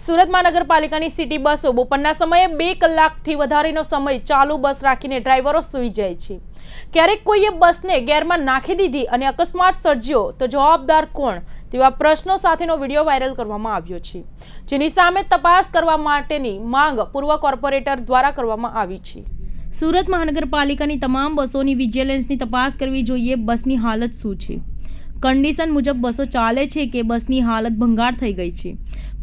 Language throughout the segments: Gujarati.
સુરત મહાનગરપાલિકાની સિટી બસો બપોરના સમયે 2 કલાકથી વધારેનો સમય ચાલુ બસ રાખીને ડ્રાઈવરો સૂઈ જાય છે। ક્યારેક કોઈએ બસને ગેરમાં નાખી દીધી અને અકસ્માત સર્જ્યો તો જવાબદાર કોણ તેવા પ્રશ્નો સાથેનો વિડીયો વાયરલ કરવામાં આવ્યો છે, જેની સામે તપાસ કરવા માટેની માંગ પૂર્વ કોર્પોરેટર દ્વારા કરવામાં આવી છે। સુરત મહાનગરપાલિકાની તમામ બસોની વિજિલન્સની તપાસ કરવી જોઈએ। બસની હાલત શું છે, કન્ડિશન મુજબ બસો ચાલે છે કે બસની હાલત ભંગાર થઈ ગઈ છે,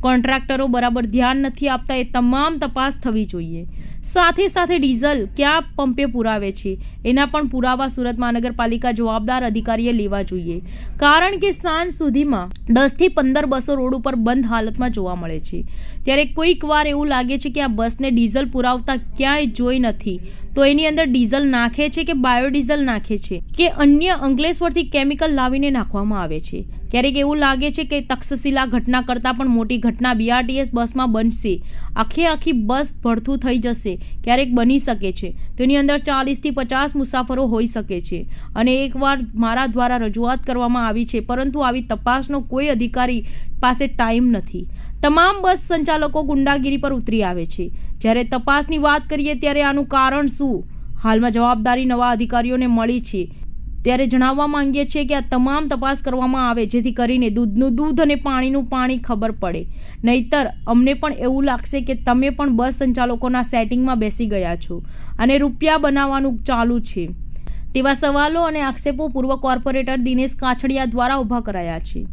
કોન્ટ્રાક્ટરો બરાબર ધ્યાન નથી આપતા, એ તમામ તપાસ થવી જોઈએ। સાથે સાથે ડીઝલ ક્યાં પંપે પુરાવે છે એના પણ પુરાવા સુરત મહાનગરપાલિકા જવાબદાર અધિકારીએ લેવા જોઈએ, કારણ કે સાંજ સુધીમાં 10 થી 15 બસો રોડ ઉપર બંધ હાલતમાં જોવા મળે છે। ત્યારે કોઈક વાર એવું લાગે છે કે આ બસને ડીઝલ પુરાવતા ક્યાંય જોઈ નથી, તો એની અંદર ડીઝલ નાખે છે કે બાયોડીઝલ નાખે છે કે અન્ય અંકલેશ્વરથી કેમિકલ લાવીને નાખવામાં આવે છે। ક્યારેક એવું લાગે છે કે તક્ષશિલા ઘટના કરતાં પણ મોટી ઘટના બીઆરટીએસ બસમાં બનશે, આખી બસ ભડથું થઈ જશે, ક્યારેક બની શકે છે। તેની અંદર 40 થી 50 મુસાફરો હોઈ શકે છે અને એકવાર મારા દ્વારા રજૂઆત કરવામાં આવી છે, પરંતુ આવી તપાસનો કોઈ અધિકારી પાસે ટાઈમ નથી। તમામ બસ સંચાલકો ગુંડાગીરી પર ઉતરી આવે છે। જ્યારે તપાસની વાત કરીએ ત્યારે આનું કારણ શું, હાલમાં જવાબદારી નવા અધિકારીઓને મળી છે, ત્યારે જણાવવા માંગીએ છીએ કે આ તમામ તપાસ કરવામાં આવે, જેથી કરીને દૂધનું દૂધ અને પાણીનું પાણી ખબર પડે। નહીતર અમને પણ એવું લાગશે કે તમે પણ બસ સંચાલકોના સેટિંગમાં બેસી ગયા છો અને રૂપિયા બનાવવાનું ચાલુ છે, તેવા સવાલો અને આક્ષેપો પૂર્વ કોર્પોરેટર દિનેશ કાછડિયા દ્વારા ઊભા કરાયા છે।